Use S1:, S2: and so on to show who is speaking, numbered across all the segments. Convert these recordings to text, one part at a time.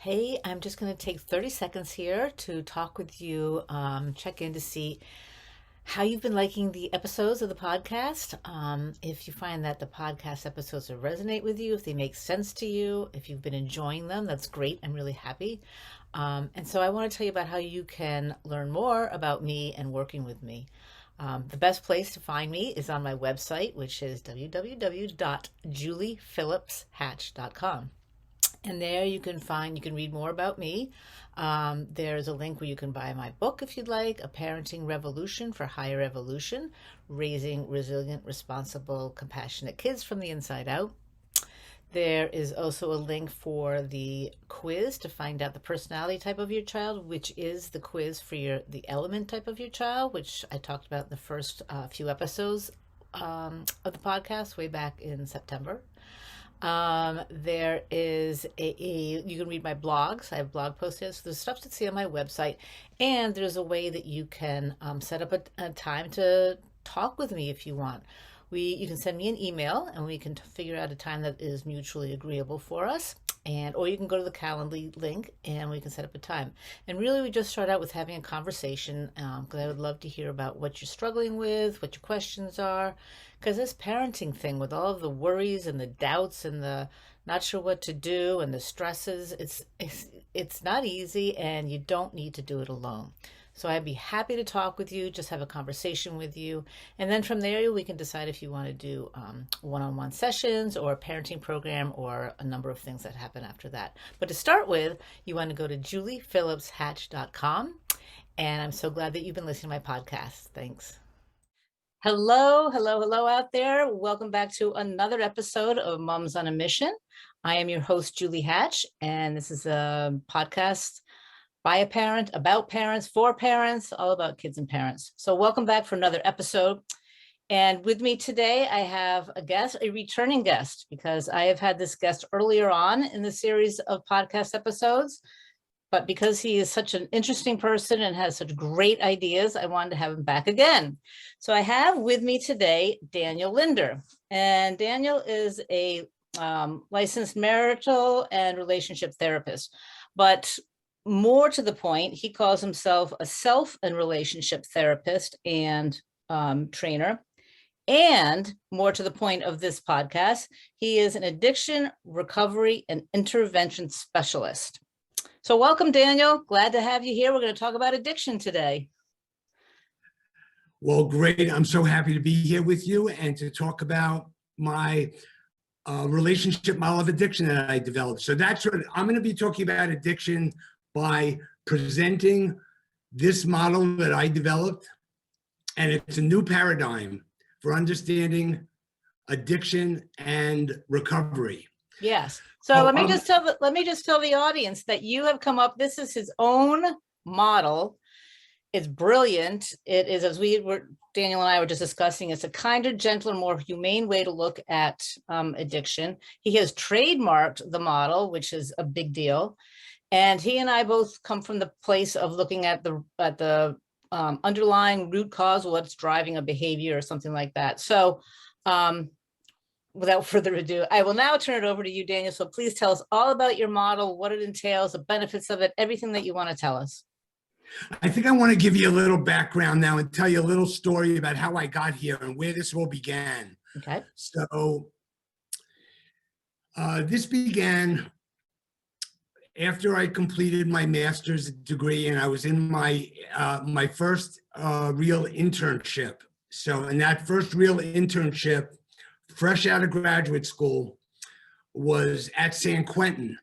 S1: Hey, I'm just going to take 30 seconds here to talk with you, check in to see how you've been liking the episodes of the podcast. If you find that the podcast episodes resonate with you, if they make sense to you, if you've been enjoying them, that's great. I'm really happy. And so I want to tell you about how you can learn more about me and working with me. The best place to find me is on my website, which is www.juliephillipshatch.com. And there you can read more about me. There's a link where you can buy my book if you'd like, A Parenting Revolution for Higher Evolution, Raising Resilient, Responsible, Compassionate Kids from the Inside Out. There is also a link for the quiz to find out the personality type of your child, which is the quiz for the element type of your child, which I talked about in the first few episodes of the podcast way back in September. There is you can read my blogs. I have blog posts. So there's stuff to see on my website. And there's a way that you can set up a time to talk with me if you want. You can send me an email and we can figure out a time that is mutually agreeable for us. Or you can go to the Calendly link and we can set up a time. And really, we just start out with having a conversation because I would love to hear about what you're struggling with, what your questions are. Because this parenting thing with all of the worries and the doubts and the not sure what to do and the stresses, it's not easy and you don't need to do it alone. So I'd be happy to talk with you, just have a conversation with you. And then from there, we can decide if you want to do one-on-one sessions or a parenting program or a number of things that happen after that. But to start with, you want to go to juliephillipshatch.com. And I'm so glad that you've been listening to my podcast. Thanks. Hello out there. Welcome back to another episode of Moms on a Mission. I am your host, Julie Hatch, and this is a podcast by a parent, about parents, for parents, all about kids and parents. So welcome back for another episode. And with me today, I have a returning guest, because I have had this guest earlier on in the series of podcast episodes. But because he is such an interesting person and has such great ideas, I wanted to have him back again. So I have with me today, Daniel Linder. And Daniel is a licensed marital and relationship therapist. But more to the point, he calls himself a self and relationship therapist and trainer. And more to the point of this podcast, he is an addiction, recovery, and intervention specialist. So welcome, Daniel. Glad to have you here. We're going to talk about addiction today.
S2: Well, great. I'm so happy to be here with you and to talk about my relationship model of addiction that I developed. So that's what I'm going to be talking about, addiction, by presenting this model that I developed. And it's a new paradigm for understanding addiction and recovery.
S1: Yes. So let me just tell the audience that you have come up. This is his own model. It's brilliant. It is, as Daniel and I were just discussing, it's a kinder, gentler, more humane way to look at addiction. He has trademarked the model, which is a big deal. And he and I both come from the place of looking at the underlying root cause, what's driving a behavior or something like that. So without further ado, I will now turn it over to you, Daniel. So please tell us all about your model, what it entails, the benefits of it, everything that you want to tell us.
S2: I think I want to give you a little background now and tell you a little story about how I got here and where this all began.
S1: Okay.
S2: So this began after I completed my master's degree, and I was in my my first real internship. So in that first real internship, fresh out of graduate school, was at San Quentin.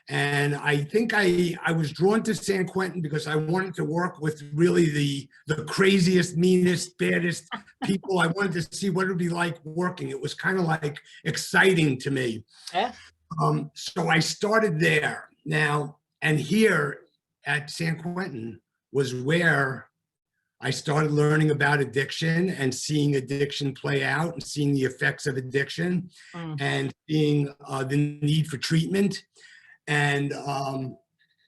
S2: And I think I was drawn to San Quentin because I wanted to work with really the craziest, meanest, baddest people. I wanted to see what it would be like working. It was kind of like exciting to me.
S1: Yeah.
S2: So I started there. Now, and here at San Quentin was where I started learning about addiction and seeing addiction play out and seeing the effects of addiction and seeing the need for treatment. And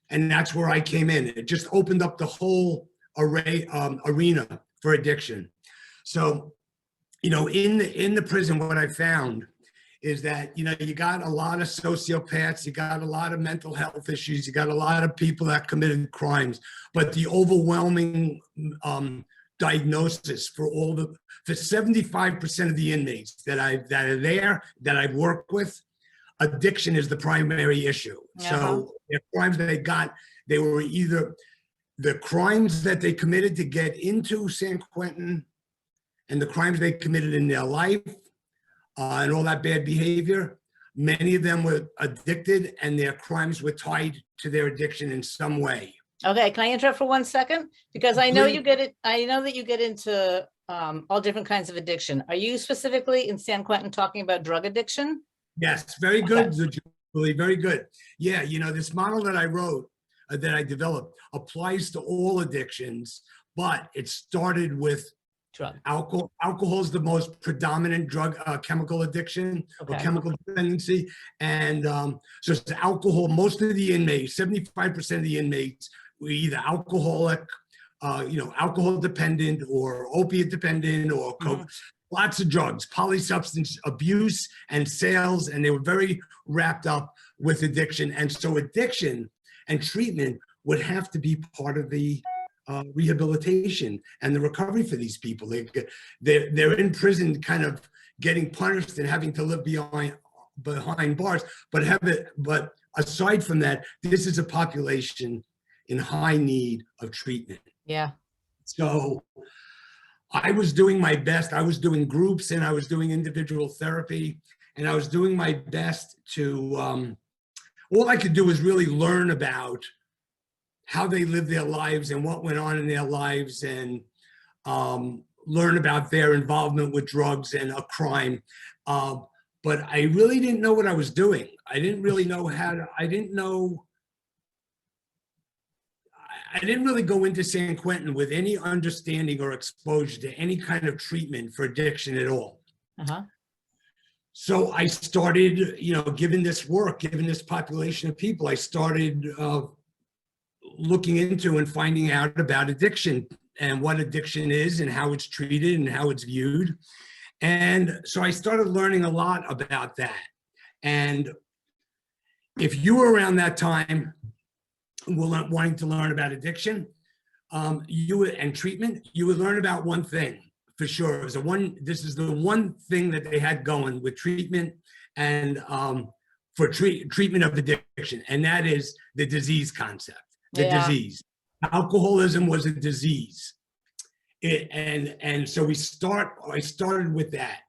S2: that's where I came in. It just opened up the whole arena for addiction. So, in the prison, what I found is that, you know, you got a lot of sociopaths, you got a lot of mental health issues, you got a lot of people that committed crimes, but the overwhelming diagnosis for 75% of the inmates that I've worked with, addiction is the primary issue. So the crimes that they were either the crimes that they committed to get into San Quentin and the crimes they committed in their life and all that bad behavior. Many of them were addicted and their crimes were tied to their addiction in some way.
S1: Okay, can I interrupt for 1 second? Because I know you get it. I know that you get into all different kinds of addiction. Are you specifically in San Quentin talking about drug addiction?
S2: Yes, very good, Julie, very good. Yeah, you know, this model that I wrote, that I developed, applies to all addictions, but it started with
S1: drug.
S2: Alcohol. Alcohol is the most predominant drug, chemical addiction or chemical dependency. And so it's alcohol. Most of the inmates, 75% of the inmates, were either alcoholic, alcohol dependent or opiate dependent or lots of drugs, polysubstance abuse and sales. And they were very wrapped up with addiction. And so addiction and treatment would have to be part of the rehabilitation and the recovery for these people. They're in prison kind of getting punished and having to live behind bars, but aside from that, this is a population in high need of treatment.
S1: Yeah.
S2: So I was doing my best. I was doing groups and I was doing individual therapy, and I was doing my best to, all I could do was really learn about how they lived their lives and what went on in their lives, and learn about their involvement with drugs and a crime. But I really didn't know what I was doing. I didn't really know I didn't really go into San Quentin with any understanding or exposure to any kind of treatment for addiction at all. So I started, given this population of people, I started looking into and finding out about addiction and what addiction is and how it's treated and how it's viewed. And so I started learning a lot about that. And if you were around that time wanting to learn about addiction and treatment, you would learn about one thing for sure. This is the one thing that they had going with treatment and for treatment of addiction, and that is the disease concept. Disease. Alcoholism was a disease. And so I started with that.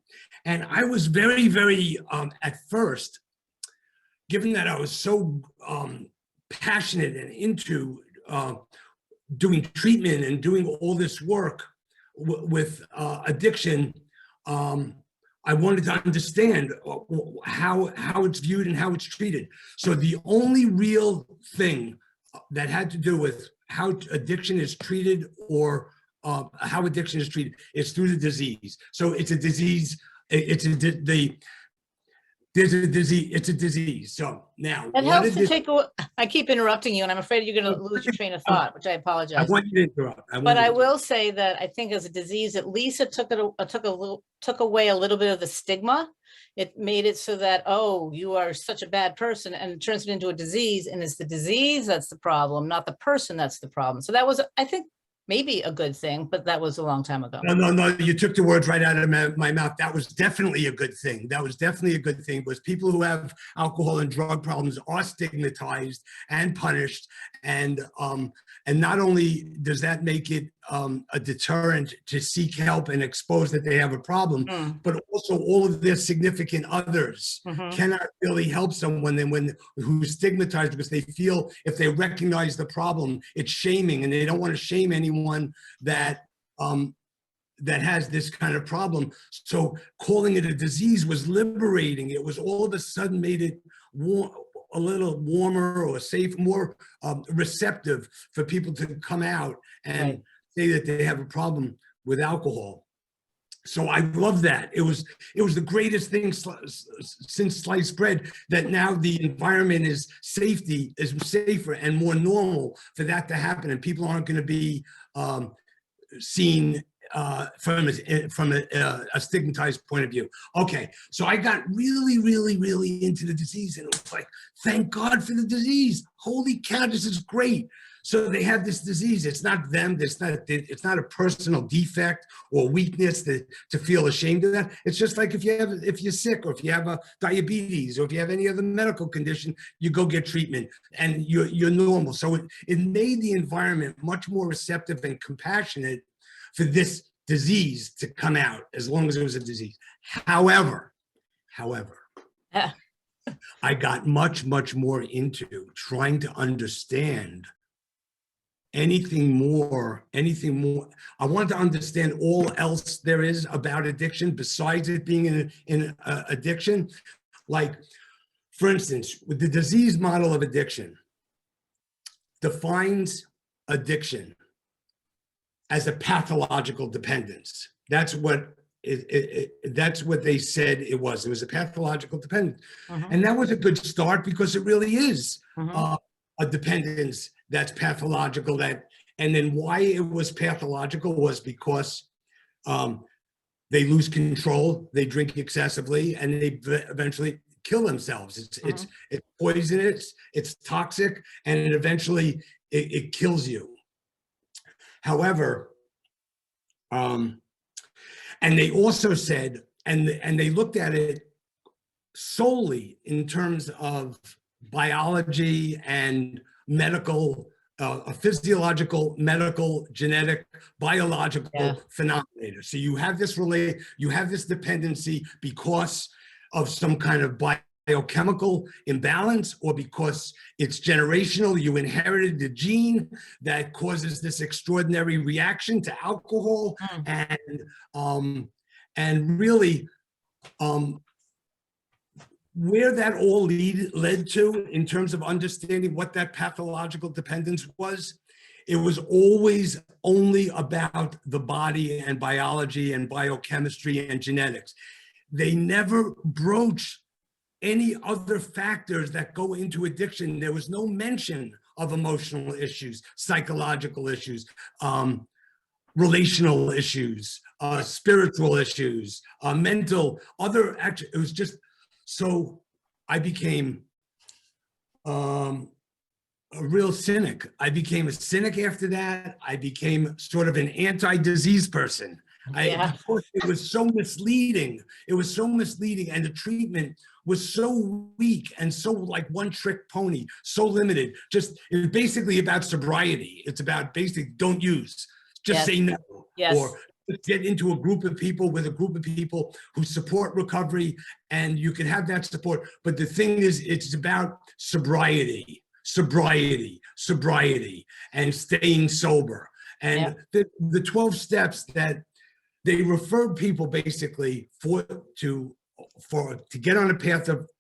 S2: And I was very, very, at first, given that I was so passionate and into doing treatment and doing all this work with addiction, I wanted to understand how it's viewed and how it's treated. So the only real thing that had to do with how addiction is treated or how addiction is treated is through the disease. So it's a disease. It's a disease. So now
S1: it helps to take away. I keep interrupting you, and I'm afraid you're going to lose your train of thought, which I apologize.
S2: I want you to interrupt.
S1: But I will say that I think as a disease, at least it took away a little bit of the stigma. It made it so that, oh, you are such a bad person, and it turns it into a disease, and it's the disease that's the problem, not the person that's the problem. So that was, I think, maybe a good thing, but that was a long time ago.
S2: No, you took the words right out of my mouth. That was definitely a good thing. Was people who have alcohol and drug problems are stigmatized and punished. And not only does that make it a deterrent to seek help and expose that they have a problem, but also all of their significant others cannot really help someone who's stigmatized, because they feel if they recognize the problem, it's shaming, and they don't want to shame anyone that has this kind of problem. So calling it a disease was liberating. It was all of a sudden made it a little warmer or safe, more receptive for people to come out and say that they have a problem with alcohol. So I love that. It was the greatest thing since sliced bread, that now the environment is safer and more normal for that to happen, and people aren't going to be seen a stigmatized point of view. Okay, so I got really, really, really into the disease, and it was like, thank God for the disease. Holy cow, this is great. So they have this disease. It's not them. It's not a personal defect or weakness to feel ashamed of that. It's just like if you're sick, or if you have a diabetes, or if you have any other medical condition, you go get treatment and you're normal. So it made the environment much more receptive and compassionate for this disease to come out, as long as it was a disease. However, I got much, much more into trying to understand anything more. I wanted to understand all else there is about addiction besides it being in addiction. Like, for instance, with the disease model of addiction defines addiction as a pathological dependence. That's what that's what they said it was. It was a pathological dependence. And that was a good start, because it really is a dependence that's pathological. And then why it was pathological was because they lose control, they drink excessively, and they eventually kill themselves. It's poisonous, it's toxic, and it eventually it kills you. However, and they also said, and they looked at it solely in terms of biology and medical, physiological, medical, genetic, biological phenomena. So you have this dependency because of some kind of biochemical imbalance, or because it's generational. You inherited the gene that causes this extraordinary reaction to alcohol, and really, where that all led to in terms of understanding what that pathological dependence was, it was always only about the body and biology and biochemistry and genetics. They never broached any other factors that go into addiction. There was no mention of emotional issues, psychological issues, relational issues, spiritual issues, mental, other action. It was just, so I became a real cynic. I became a cynic after that. I became sort of an anti-disease person. Because it was so misleading. It was so misleading, and the treatment was so weak and so like one trick pony, so limited. Just, it's basically about sobriety. It's about basically don't use, just say no. Or get into a group of people with a group of people who support recovery, and you can have that support. But the thing is, it's about sobriety, and staying sober. And the 12 steps that they referred people basically to get on a path of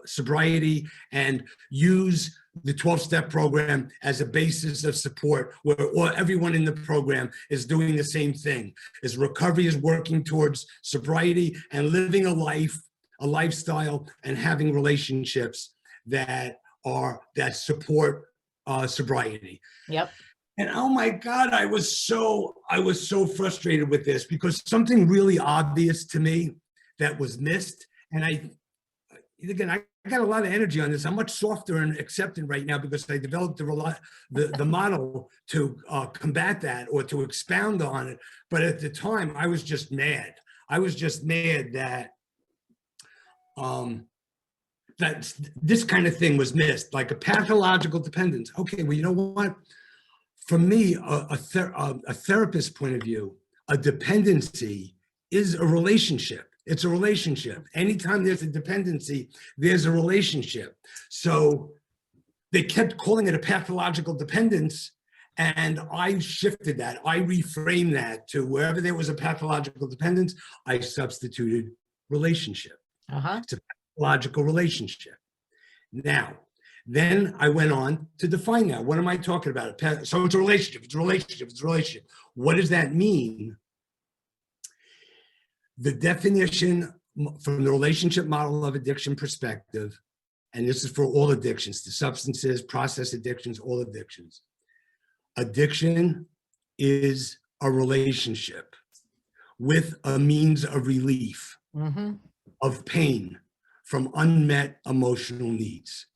S2: sobriety, and use the 12-step program as a basis of support, where everyone in the program is doing the same thing. Is recovery is working towards sobriety and living a lifestyle, and having relationships that support sobriety. And oh my God, I was so frustrated with this, because something really obvious to me that was missed. And I got a lot of energy on this. I'm much softer and accepting right now, because I developed the model to combat that, or to expound on it. But at the time, I was just mad. I was just mad that that this kind of thing was missed, like a pathological dependence. Okay, well, you know what? From me, a therapist point of view, a dependency is a relationship. It's a relationship. Anytime there's a dependency, there's a relationship. So they kept calling it a pathological dependence, and I shifted that. I reframed that to wherever there was a pathological dependence, I substituted relationship. It's a pathological relationship. Now, then I went on to define that. What am I talking about? So it's a relationship, it's a relationship, it's a relationship. What does that mean? The definition from the relationship model of addiction perspective, and this is for all addictions, the substances, process addictions, all addictions. Addiction is a relationship with a means of relief
S1: Mm-hmm.
S2: of pain from unmet emotional needs.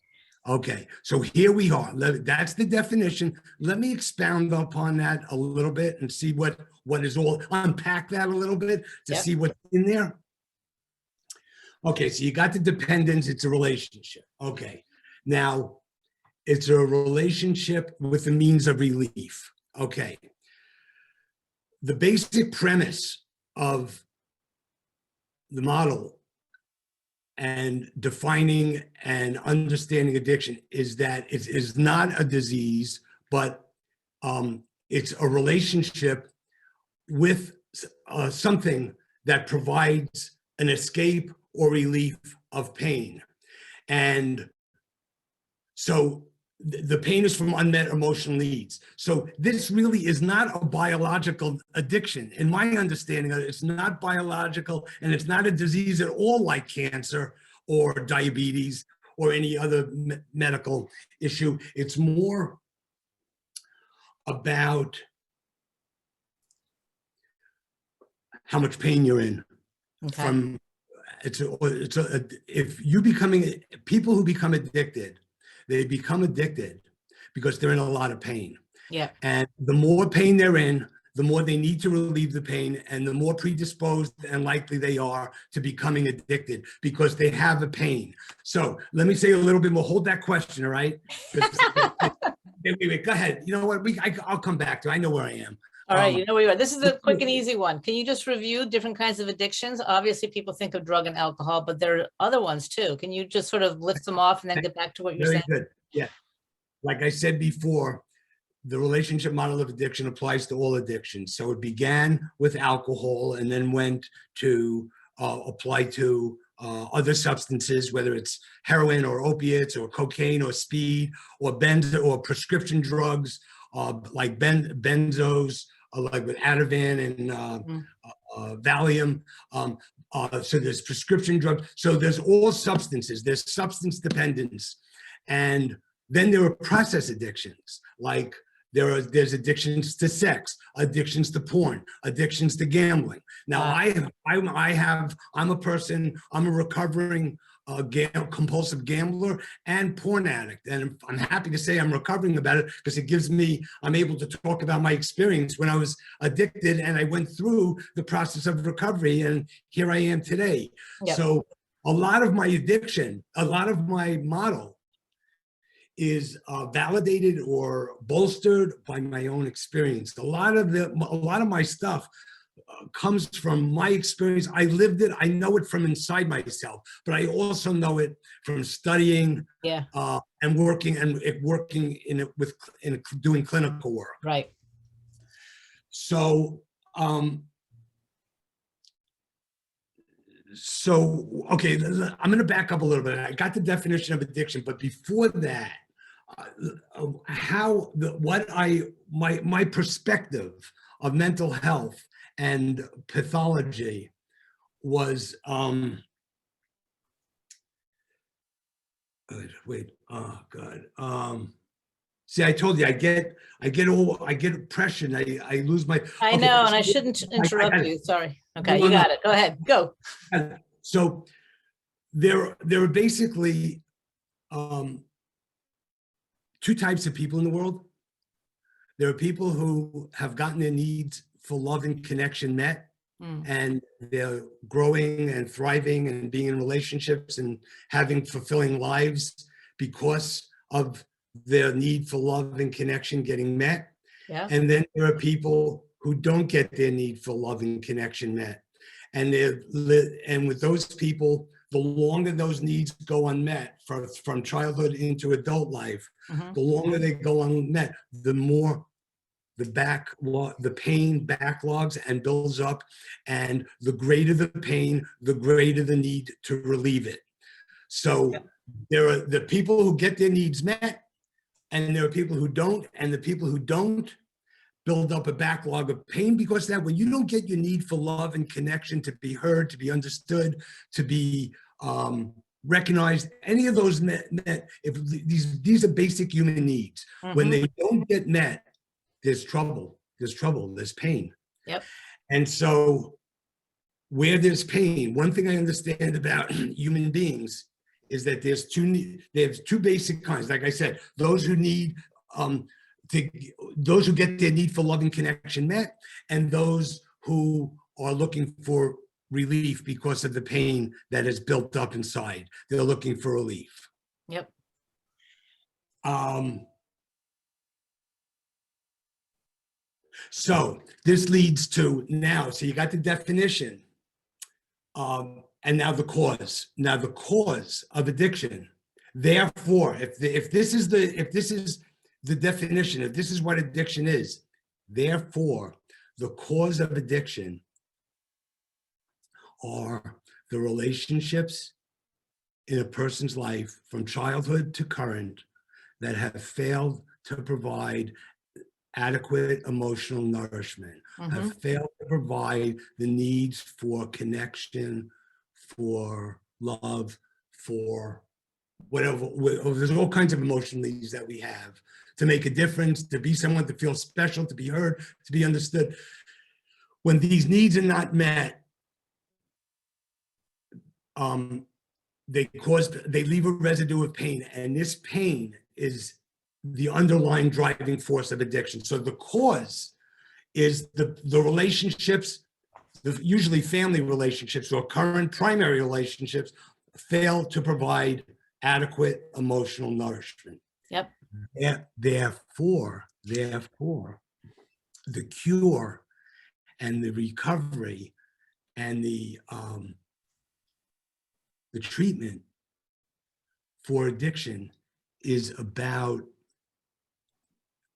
S2: Okay, so here we are. That's the definition. Let me expound upon that a little bit and see what is all, unpack that a little bit to
S1: Yep.
S2: see what's in there. Okay, so you got the dependence, it's a relationship. Okay, now it's a relationship with a means of relief. Okay, the basic premise of the model and defining and understanding addiction is that it is not a disease, but it's a relationship with something that provides an escape or relief of pain. And so the pain is from unmet emotional needs. So this really is not a biological addiction. In my understanding of it, it's not biological, and it's not a disease at all like cancer or diabetes or any other medical issue. It's more about how much pain you're in.
S1: Okay.
S2: From if you becoming people who become addicted, they become addicted because they're in a lot of pain.
S1: Yeah.
S2: And the more pain they're in, the more they need to relieve the pain, and the more predisposed and likely they are to becoming addicted because they have a pain. So let me say a little bit more. Hold that question, all right? Wait, go ahead. You know what? I'll come back to it. I know where I am.
S1: All right, you know where you are. This is a quick and easy one. Can you just review different kinds of addictions? Obviously, people think of drug and alcohol, but there are other ones too. Can you just sort of list them off and then get back to what you're
S2: Very
S1: saying?
S2: good. Yeah. Like I said before, the relationship model of addiction applies to all addictions. So it began with alcohol and then went to apply to other substances, whether it's heroin or opiates or cocaine or speed or benzo or prescription drugs like benzos, like with Ativan and Valium. So there's prescription drugs. So there's all substances. There's substance dependence. And then there are process addictions, like there's addictions to sex, addictions to porn, addictions to gambling. Now I'm a recovering compulsive gambler and porn addict, and I'm happy to say I'm recovering about it because I'm able to talk about my experience when I was addicted, and I went through the process of recovery, and here I am today.
S1: Yep.
S2: So a lot of my addiction, a lot of my model is validated or bolstered by my own experience. A lot of my stuff comes from my experience. I lived it. I know it from inside myself, but I also know it from studying and working in it with doing clinical work.
S1: Right.
S2: So okay, I'm going to back up a little bit. I got the definition of addiction, but before that, my perspective of mental health and pathology was see, I told you I get depression. I lose my.
S1: I know, and I shouldn't interrupt you. Sorry. Okay, you got it. Go ahead. Go.
S2: So there are basically two types of people in the world. There are people who have gotten their needs for love and connection met, and they're growing and thriving and being in relationships and having fulfilling lives because of their need for love and connection getting met.
S1: Yeah.
S2: And then there are people who don't get their need for love and connection met. And with those people, the longer those needs go unmet from childhood into adult life, the longer they go unmet, the more the pain backlogs and builds up, and the greater the pain, the greater the need to relieve it. So there are the people who get their needs met, and there are people who don't, and the people who don't build up a backlog of pain because of that. When you don't get your need for love and connection, to be heard, to be understood, to be recognized, any of those met, if these are basic human needs. When they don't get met, there's trouble, there's pain.
S1: Yep.
S2: And so where there's pain, one thing I understand about human beings is that there's two basic kinds. Like I said, those who need to, those who get their need for love and connection met, and those who are looking for relief because of the pain that is built up inside. They're looking for relief.
S1: Yep.
S2: So this leads to now, so you got the definition, and now the cause. Now the cause of addiction. Therefore, if this is the definition, if this is what addiction is, therefore, the cause of addiction are the relationships in a person's life from childhood to current that have failed to provide adequate emotional nourishment, have failed to provide the needs for connection, for love, for whatever. There's all kinds of emotional needs that we have to make a difference, to be someone, to feel special, to be heard, to be understood. When these needs are not met, they leave a residue of pain, and this pain is the underlying driving force of addiction. So the cause is the relationships, usually family relationships or current primary relationships, fail to provide adequate emotional nourishment.
S1: Yep.
S2: Therefore, the cure and the recovery and the treatment for addiction is about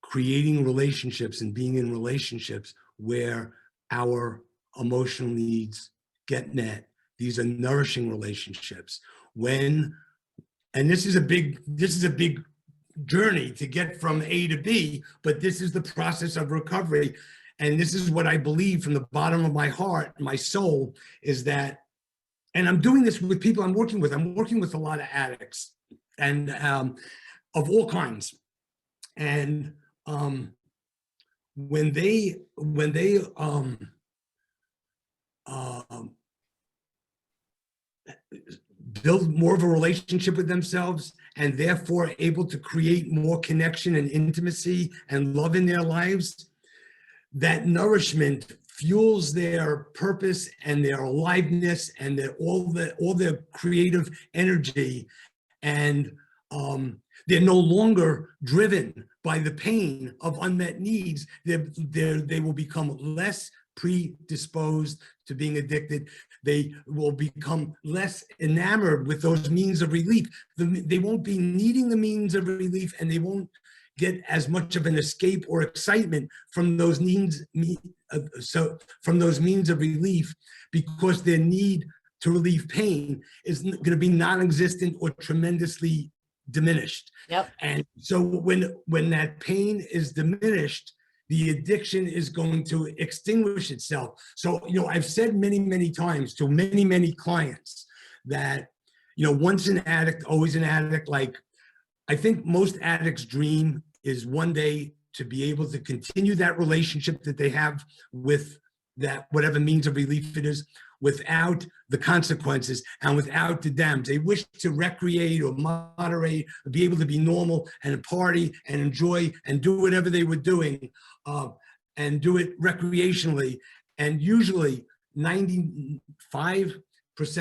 S2: creating relationships and being in relationships where our emotional needs get met. These are nourishing relationships. And this is a big journey to get from A to B, but this is the process of recovery. And this is what I believe from the bottom of my heart, my soul, is that, and I'm doing this with people I'm working with. I'm working with a lot of addicts and of all kinds. And when they build more of a relationship with themselves and therefore able to create more connection and intimacy and love in their lives, that nourishment fuels their purpose and their aliveness and all their creative energy. And they're no longer driven by the pain of unmet needs. They will become less predisposed to being addicted. They will become less enamored with those means of relief. They won't be needing the means of relief, and they won't get as much of an escape or excitement from those means of relief, because their need to relieve pain is going to be non-existent or tremendously diminished.
S1: Yep.
S2: And so when that pain is diminished, the addiction is going to extinguish itself. So, I've said many, many times to many, many clients that, once an addict, always an addict. Like, I think most addicts' dream is one day to be able to continue that relationship that they have with that, whatever means of relief it is, without the consequences and without the damage. They wish to recreate or moderate, or be able to be normal and party and enjoy and do whatever they were doing, and do it recreationally. And usually 95%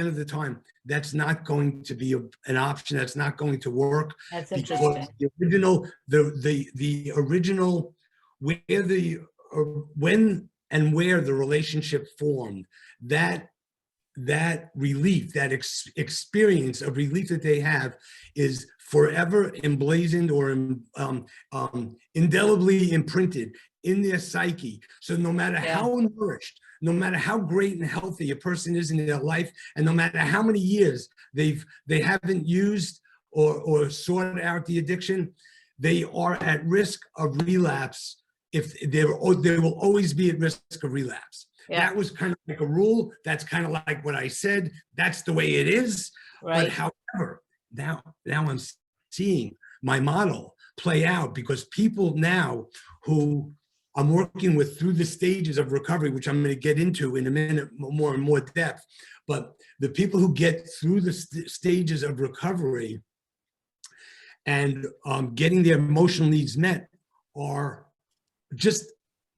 S2: of the time, that's not going to be an option. That's not going to work.
S1: That's
S2: because
S1: interesting.
S2: the original, when and where the relationship formed, that relief, that experience of relief that they have is forever emblazoned or indelibly imprinted in their psyche. So no matter how nourished, no matter how great and healthy a person is in their life, and no matter how many years they haven't used or sorted out the addiction, they are at risk of relapse. If they will always be at risk of relapse. Yeah. That was kind of like a rule. That's kind of like what I said. That's the way it is. Right. But however, now I'm seeing my model play out, because people now who I'm working with through the stages of recovery, which I'm going to get into in a minute more and more depth. But the people who get through the stages of recovery and getting their emotional needs met are just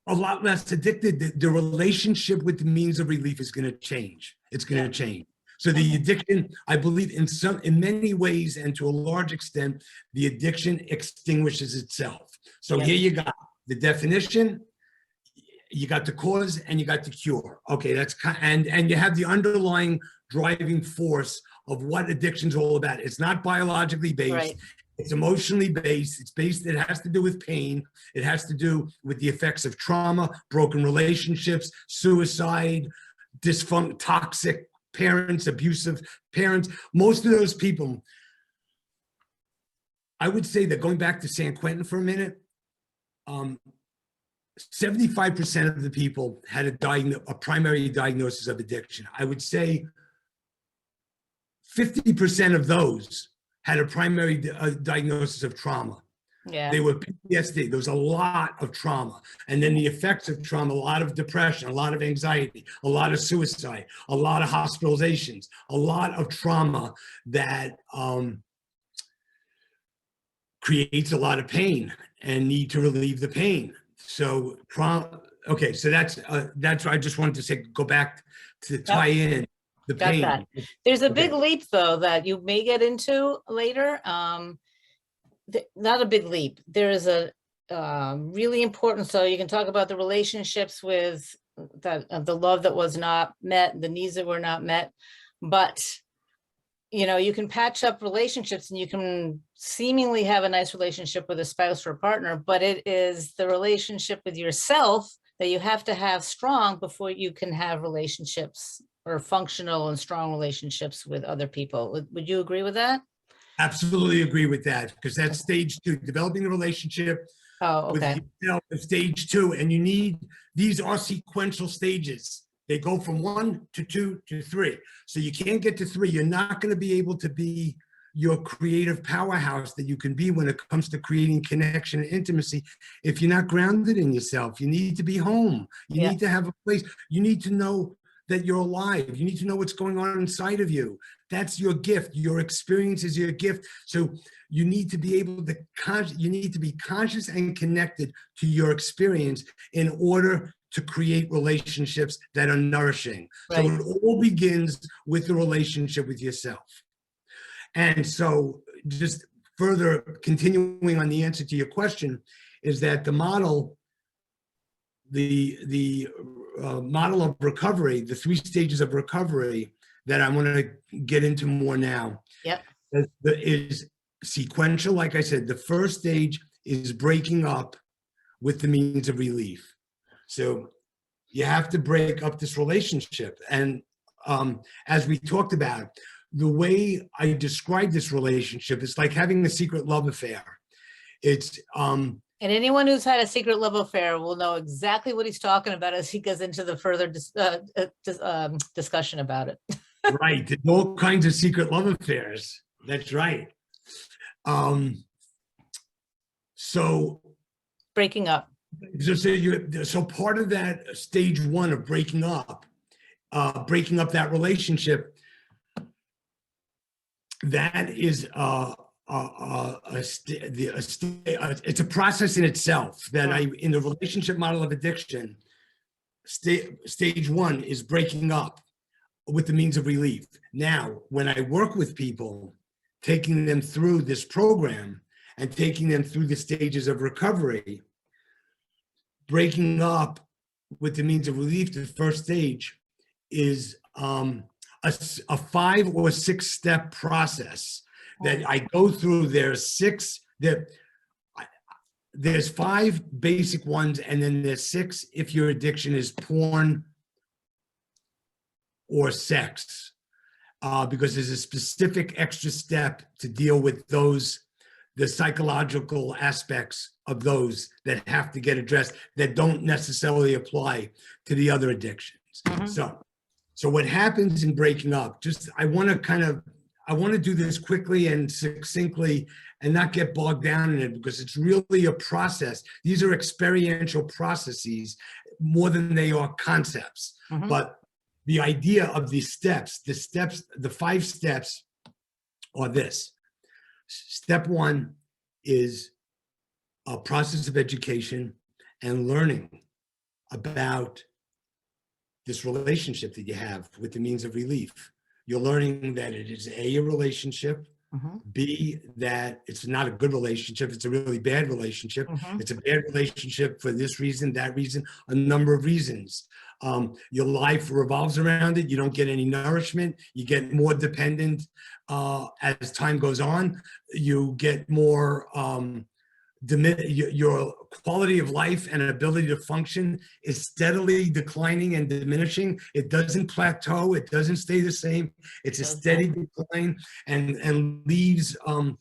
S2: a lot less addicted. The relationship with the means of relief is going to change. It's going to change. So the addiction, I believe in many ways and to a large extent, the addiction extinguishes itself. So here you got the definition, you got the cause, and you got the cure. Okay, that's and you have the underlying driving force of what addiction's all about. It's not biologically based.
S1: Right.
S2: It's emotionally based. It has to do with pain. It has to do with the effects of trauma, broken relationships, suicide, toxic parents, abusive parents. Most of those people, I would say that going back to San Quentin for a minute, 75% of the people had a primary diagnosis of addiction. I would say 50% of those had a primary diagnosis of trauma.
S1: Yeah.
S2: They were PTSD. There was a lot of trauma. And then the effects of trauma, a lot of depression, a lot of anxiety, a lot of suicide, a lot of hospitalizations, a lot of trauma that creates a lot of pain and need to relieve the pain. So okay, so that's I just wanted to say, go back to tie in the pain.
S1: Got that. There's a big leap though that you may get into later. Not a big leap. There is a really important, so you can talk about the relationships with the love that was not met, the needs that were not met, but you can patch up relationships and you can seemingly have a nice relationship with a spouse or a partner, but it is the relationship with yourself that you have to have strong before you can have relationships or functional and strong relationships with other people. Would you agree with that?
S2: Absolutely agree with that, because that's stage 2, developing a relationship with yourself is stage 2. And these are sequential stages. They go from 1 to 2 to 3. So you can't get to 3. You're not going to be able to be your creative powerhouse that you can be when it comes to creating connection and intimacy if you're not grounded in yourself. You need to be home. You need to have a place. You need to know that you're alive. You need to know what's going on inside of you. That's your gift. Your experience is your gift. So you need to be able to you need to be conscious and connected to your experience in order to create relationships that are nourishing. Right. So it all begins with the relationship with yourself. And so just further continuing on the answer to your question is that the model, the model of recovery, the 3 stages of recovery that I want to get into more now, is sequential. Like I said, the first stage is breaking up with the means of relief. So you have to break up this relationship. And as we talked about, the way I describe this relationship is like having a secret love affair. It's and
S1: anyone who's had a secret love affair will know exactly what he's talking about as he goes into the further discussion about it.
S2: Right. There's all kinds of secret love affairs. That's right. So
S1: breaking up.
S2: So part of that stage 1 of breaking up that relationship, that is it's a process in itself that in the relationship model of addiction, stage 1 is breaking up with the means of relief. Now, when I work with people, taking them through this program and taking them through the stages of recovery, breaking up with the means of relief, the first stage is a 5 or 6 step process that I go through. There's 5 basic ones, and then there's 6 if your addiction is porn or sex, because there's a specific extra step to deal with the psychological aspects of those that have to get addressed that don't necessarily apply to the other addictions. So what happens in breaking up, I want to kind of I want to do this quickly and succinctly and not get bogged down in it, because it's really a process. These are experiential processes more than they are concepts.
S1: Mhm.
S2: But the idea of the 5 steps are this. Step 1 is a process of education and learning about this relationship that you have with the means of relief. You're learning that it is a relationship,
S1: Mhm.
S2: B, that it's not a good relationship, it's a really bad relationship.
S1: Mhm.
S2: It's a bad relationship for this reason, that reason, a number of reasons. Your life revolves around it. You don't get any nourishment. You get more dependent as time goes on. You get more your quality of life and ability to function is steadily declining and diminishing. It doesn't plateau. It doesn't stay the same. It's a steady decline, and leaves a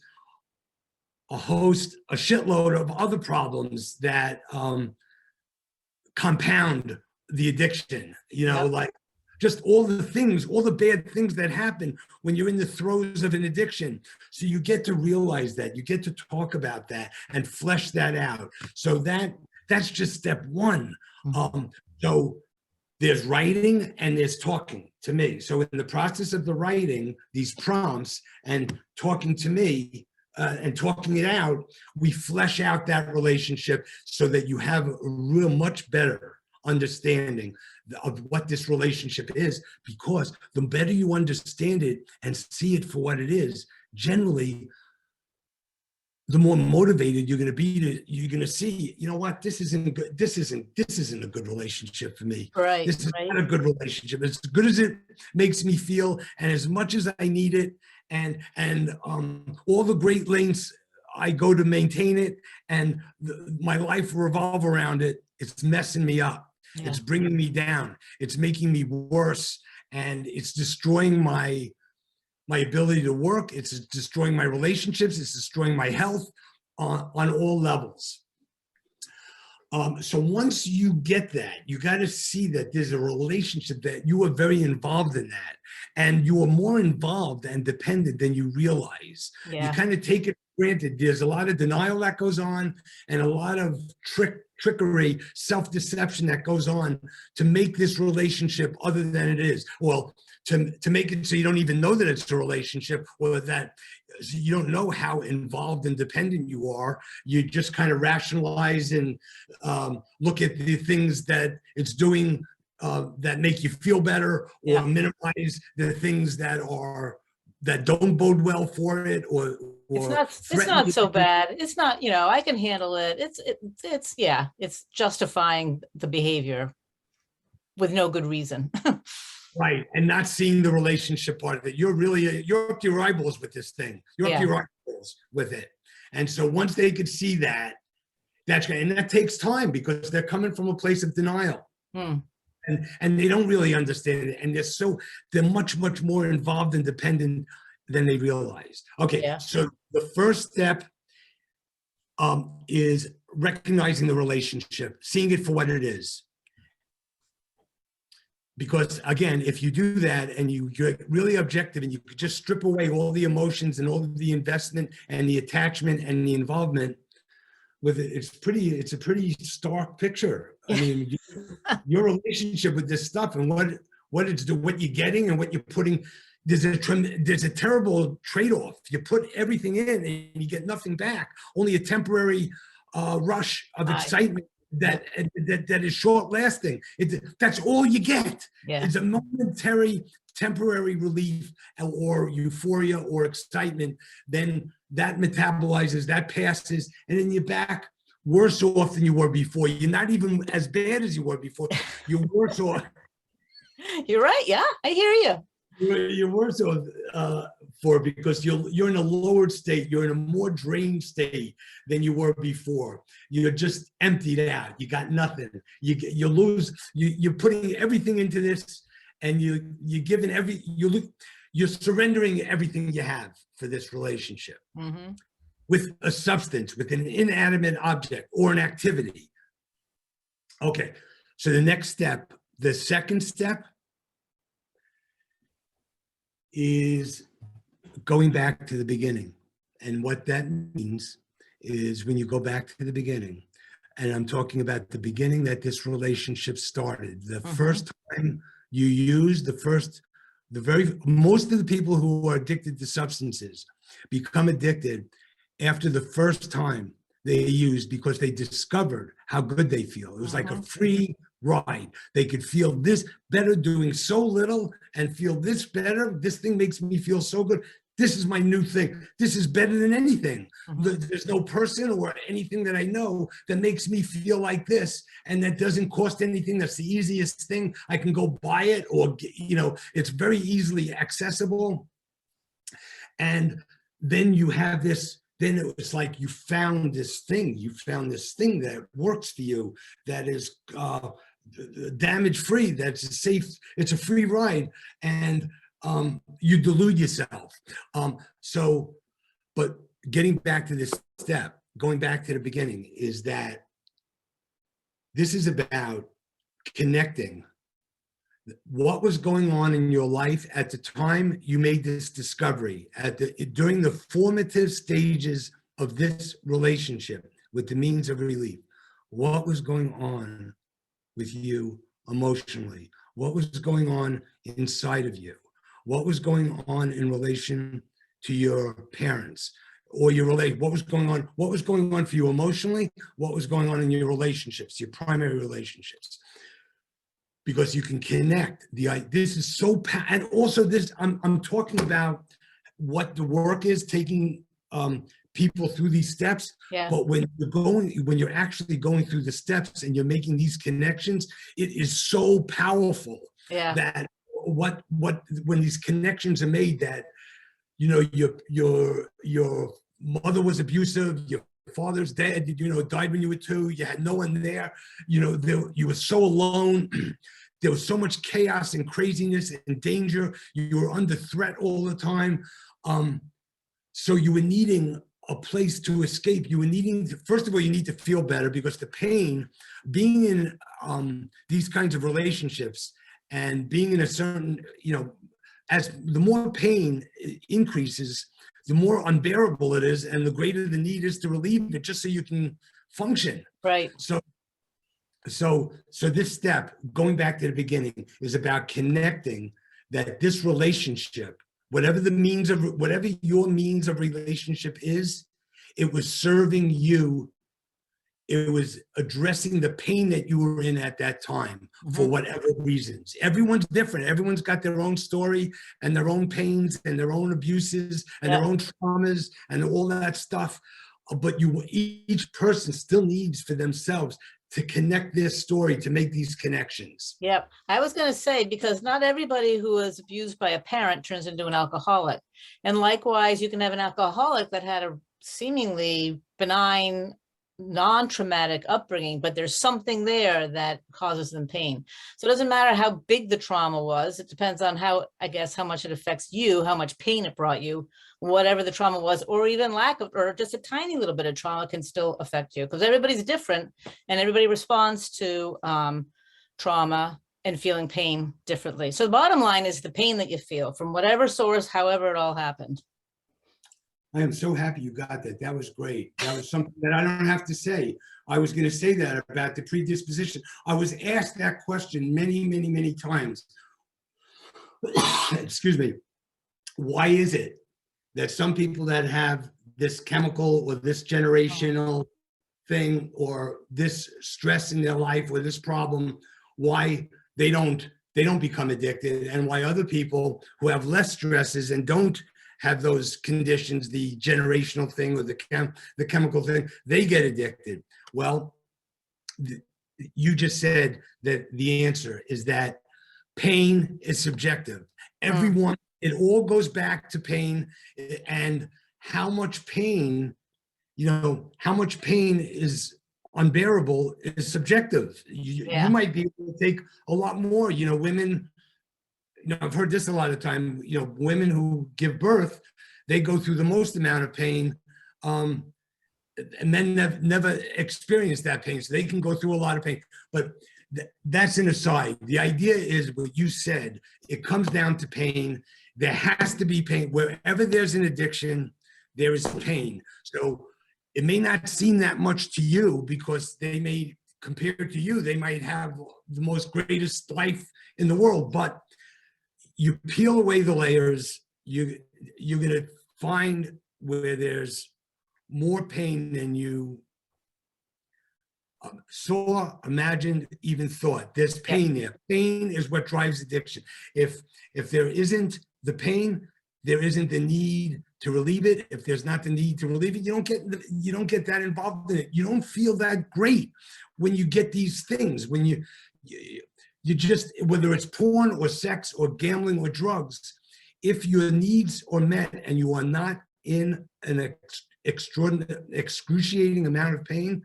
S2: shitload of other problems that compound the addiction.
S1: Yep.
S2: Like just all the bad things that happen when you're in the throes of an addiction. So you get to realize that, you get to talk about that and flesh that out. So that's just step 1.
S1: Mhm.
S2: So there's writing and there's talking to me. So in the process of the writing, these prompts and talking to me, and talking it out, we flesh out that relationship so that you have a real much better understanding of what this relationship is. Because the better you understand it and see it for what it is, generally, the more motivated you're going to be you're going to see, you know what, this isn't good. This isn't a good relationship for me.
S1: Right.
S2: This is
S1: Right.
S2: not a good relationship. As good as it makes me feel, and as much as I need it, and all the great lengths I go to maintain it, and my life revolve around it, it's messing me up.
S1: Yeah.
S2: It's bringing me down. It's making me worse, and it's destroying my ability to work. It's destroying my relationships. It's destroying my health on all levels. So once you get that, you got to see that there's a relationship, that you are very involved in that, and you are more involved and dependent than you realize. You
S1: Yeah.
S2: kind of take it for granted. There's a lot of denial that goes on, and a lot of trickery, self-deception that goes on to make this relationship other than it is. Well, to make it so you don't even know that it's a relationship, or that you don't know how involved and dependent you are. You just kind of rationalize and look at the things that it's doing that make you feel better, or
S1: Yeah.
S2: minimize the things that don't bode well for it, or
S1: It's
S2: threaten
S1: not
S2: you.
S1: so bad. It's not, I can handle it. It's justifying the behavior with no good reason.
S2: Right, and not seeing the relationship part of it. You're up to your eyeballs with this thing. You're up to
S1: Yeah.
S2: your eyeballs with it. And so once they could see that, and that takes time, because they're coming from a place of denial.
S1: Hmm.
S2: And they don't really understand it. And they're much more involved and dependent than they realize. Okay,
S1: Yeah.
S2: so the first step is recognizing the relationship, seeing it for what it is. Because again, if you do that and you're really objective, and you could just strip away all the emotions and all of the investment and the attachment and the involvement with it, it's a pretty stark picture. I mean, your relationship with this stuff, and what you're getting and what you're putting, there's a terrible trade-off. You put everything in and you get nothing back, only a temporary rush of excitement that is short lasting. That's all you get.
S1: Yeah.
S2: It's a momentary, temporary relief or euphoria or excitement. Then that metabolizes, that passes, and then you're back worse off than you were before. You're not even as bad as you were before. You're worse off.
S1: You're right. Yeah, I hear you.
S2: You're worse off for, because you're in a lowered state. You're in a more drained state than you were before. You're just emptied out. You got nothing. You lose. You're putting everything into this, and you're giving you're surrendering everything you have for this relationship.
S1: Mm-hmm.
S2: With a substance, with an inanimate object or an activity. Okay, so the second step is going back to the beginning. And what that means is when you go back to the beginning, and I'm talking about the beginning that this relationship started, the first time you use most of the people who are addicted to substances become addicted after the first time they used, because they discovered how good they feel. It was like a free ride. They could feel this better doing so little and feel this better. This thing makes me feel so good. This is my new thing. This is better than anything. There's no person or anything that I know that makes me feel like this, and that doesn't cost anything. That's the easiest thing. I can go buy it, or, it's very easily accessible. And then you have this, then it was like you found this thing that works for you, that is damage free, that's safe, it's a free ride, and you delude yourself. But getting back to this step, going back to the beginning, is that this is about connecting what was going on in your life at the time you made this discovery, during the formative stages of this relationship with the means of relief. What was going on with you emotionally? What was going on inside of you? What was going on in relation to your parents or what was going on for you emotionally? What was going on in your relationships, your primary relationships? Because you can connect. This is so, and also this, I'm talking about what the work is, taking people through these steps.
S1: Yeah.
S2: But when you're actually going through the steps and you're making these connections, it is so powerful.
S1: Yeah.
S2: That when these connections are made, that your mother was abusive, your father's dead, died when you were 2, you had no one there, you were so alone. There was so much chaos and craziness and danger. You were under threat all the time. So you were needing a place to escape. You were needing first of all, you need to feel better, because the pain, being in these kinds of relationships and being in a certain, as the more pain increases, the more unbearable it is, and the greater the need is to relieve it, just so you can function.
S1: Right.
S2: So this step, going back to the beginning, is about connecting that this relationship, whatever your means of relationship is, it was serving you. It was addressing the pain that you were in at that time, for whatever reasons. Everyone's different. Everyone's got their own story and their own pains and their own abuses and their own traumas and all that stuff. But each person still needs for themselves to connect their story, to make these connections.
S1: Yep. I was going to say, because not everybody who was abused by a parent turns into an alcoholic. And likewise, you can have an alcoholic that had a seemingly benign, non-traumatic upbringing, but there's something there that causes them pain. So it doesn't matter how big the trauma was. It depends on how much it affects you, how much pain it brought you, whatever the trauma was, or even lack of, or just a tiny little bit of trauma can still affect you, because everybody's different and everybody responds to trauma and feeling pain differently. So the bottom line is the pain that you feel from whatever source, however it all happened.
S2: I am so happy you got that. That was great. That was something that I don't have to say. I was going to say that about the predisposition. I was asked that question many, many, many times. Excuse me. Why is it that some people that have this chemical or this generational thing or this stress in their life or this problem, why they don't become addicted, and why other people who have less stresses and don't have those conditions, the generational thing or the chemical thing, they get addicted? Well, you just said that the answer is that pain is subjective. Everyone, it all goes back to pain, and how much pain is unbearable is subjective. You might be able to take a lot more. Women, I've heard this a lot of time, women who give birth, they go through the most amount of pain, and men have never experienced that pain, so they can go through a lot of pain. But that's an aside. The idea is what you said. It comes down to pain. there has to be pain. Wherever there's an addiction, there is pain. So it may not seem that much to you because they may, compared to you, they might have the most greatest life in the world. But you peel away the layers, you're going to find where there's more pain than you saw, imagined, even thought. There's pain there. Pain is what drives addiction. If there isn't the pain, there isn't the need to relieve it. If there's not the need to relieve it, you don't get that involved in it. You don't feel that great when you get these things. When you just, whether it's porn or sex or gambling or drugs, if your needs are met and you are not in an excruciating amount of pain,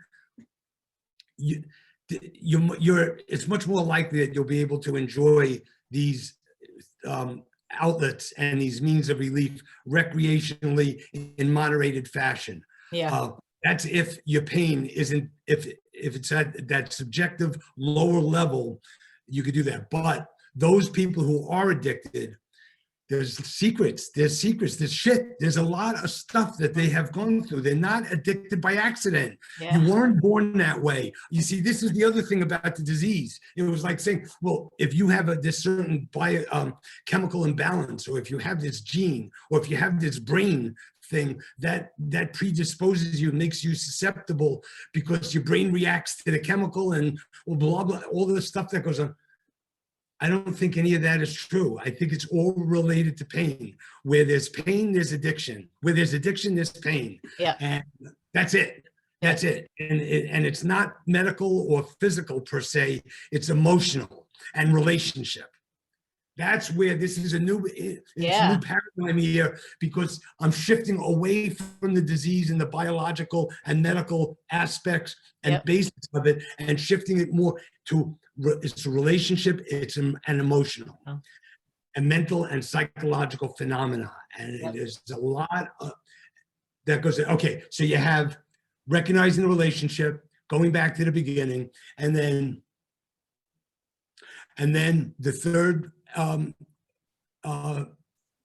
S2: it's much more likely that you'll be able to enjoy these outlets and these means of relief recreationally in moderated fashion. That's if your pain isn't, if it's at that subjective lower level, you could do that. But those people who are addicted, there's secrets, there's shit, there's a lot of stuff that they have gone through. They're not addicted by accident. You weren't born that way. You see, this is the other thing about the disease. It was like saying, well, if you have this certain chemical imbalance, or if you have this gene, or if you have this brain thing, that predisposes you, makes you susceptible because your brain reacts to the chemical and blah, blah, all the stuff that goes on. I don't think any of that is true. I think it's all related to pain. Where there's pain, there's addiction. Where there's addiction, there's pain. And that's it. That's it. And it's not medical or physical per se. It's emotional and relationship. That's where this is a new paradigm here, because I'm shifting away from the disease and the biological and medical aspects and basics of it, and shifting it more to it's a relationship, it's an emotional and mental and psychological phenomena. And there's a lot that goes, okay, so you have recognizing the relationship, going back to the beginning, and then the third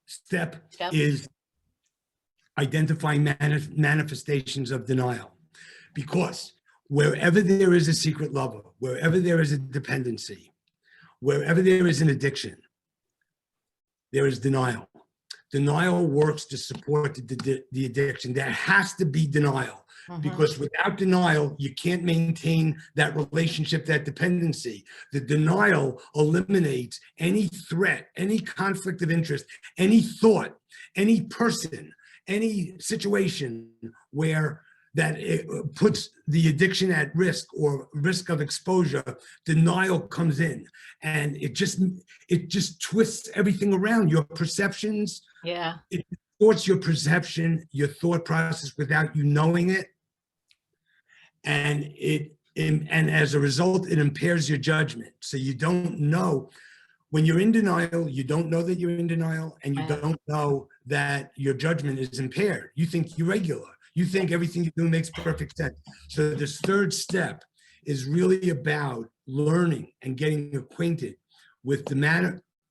S2: step is identifying manifestations of denial. Because wherever there is a secret lover, wherever there is a dependency, wherever there is an addiction, there is denial. Denial works to support the addiction. There has to be denial. Because without denial, you can't maintain that relationship, that dependency. The denial eliminates any threat, any conflict of interest, any thought, any person, any situation where that it puts the addiction at risk or risk of exposure. Denial comes in, and it just twists everything around. Your perceptions, it distorts your perception, your thought process without you knowing it. And and as a result, it impairs your judgment. So you don't know, when you're in denial, you don't know that you're in denial, and you don't know that your judgment is impaired. You think you're regular. You think everything you do makes perfect sense. So this third step is really about learning and getting acquainted with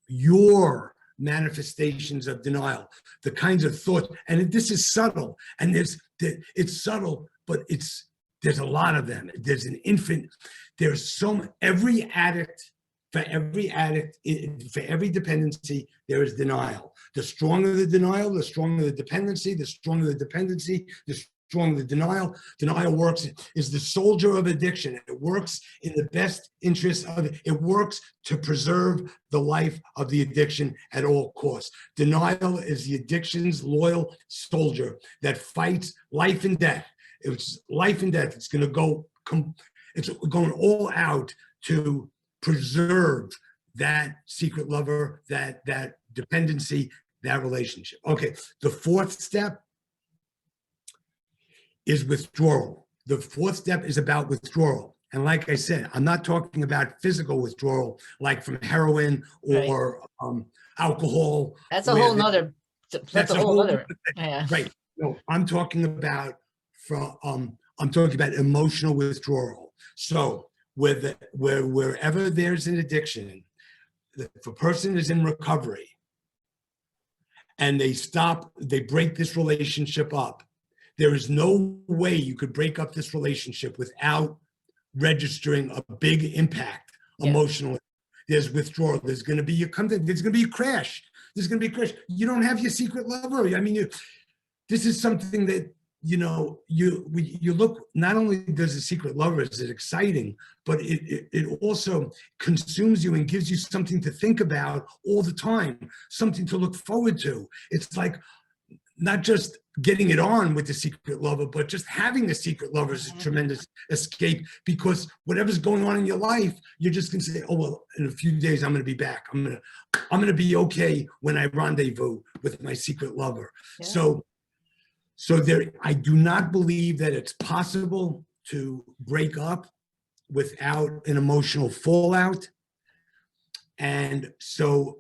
S2: your manifestations of denial, the kinds of thoughts. And this is subtle, and it's subtle, but there's a lot of them. There's an infinite, every addict, for every dependency, there is denial. The stronger the denial, the stronger the dependency, the stronger the dependency, the stronger the denial. Denial works, is the soldier of addiction. It works in the best interest of it. It works to preserve the life of the addiction at all costs. Denial is the addiction's loyal soldier that fights life and death. It's life and death. It's going all out to preserve that secret lover, that dependency, that relationship. Okay, the fourth step is withdrawal. The fourth step is about withdrawal. And like I said, I'm not talking about physical withdrawal, like from heroin or alcohol.
S1: That's a whole nother. That's a whole other.
S2: Right. No, I'm talking about emotional withdrawal. So wherever there's an addiction, if a person is in recovery, and they break this relationship up. There is no way you could break up this relationship without registering a big impact emotionally. There's withdrawal. There's going to be there's going to be a crash. There's going to be a crash. You don't have your secret lover. I mean, this is something that, you look, not only does a secret lover, is it exciting, but it also consumes you and gives you something to think about all the time, something to look forward to. It's like not just getting it on with the secret lover, but just having the secret lover is a tremendous escape, because whatever's going on in your life, you're just going to say, oh, well, in a few days, I'm going to be back. I'm going to be okay when I rendezvous with my secret lover. Yeah. So I do not believe that it's possible to break up without an emotional fallout. And so